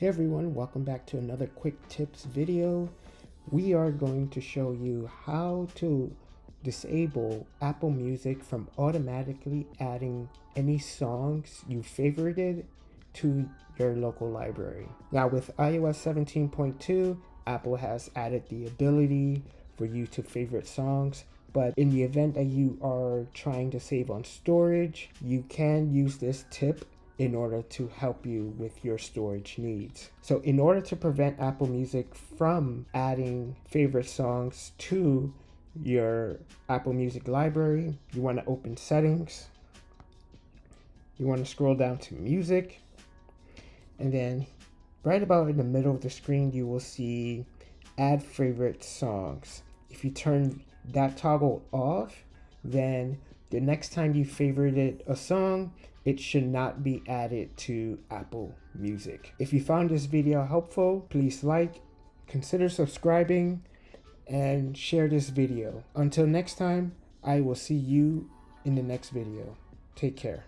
Hey everyone, welcome back to another quick tips video. We are going to show you how to disable Apple Music from automatically adding any songs you favorited to your local library. Now with iOS 17.2, Apple has added the ability for you to favorite songs, but in the event that you are trying to save on storage, you can use this tip in order to help you with your storage needs. So in order to prevent Apple Music from adding favorite songs to your Apple Music library, you want to open Settings. You want to scroll down to Music, and then right about in the middle of the screen, you will see Add Favorite Songs. If you turn that toggle off, then the next time you favorited a song, it should not be added to Apple Music. If you found this video helpful, please like, consider subscribing, and share this video. Until next time, I will see you in the next video. Take care.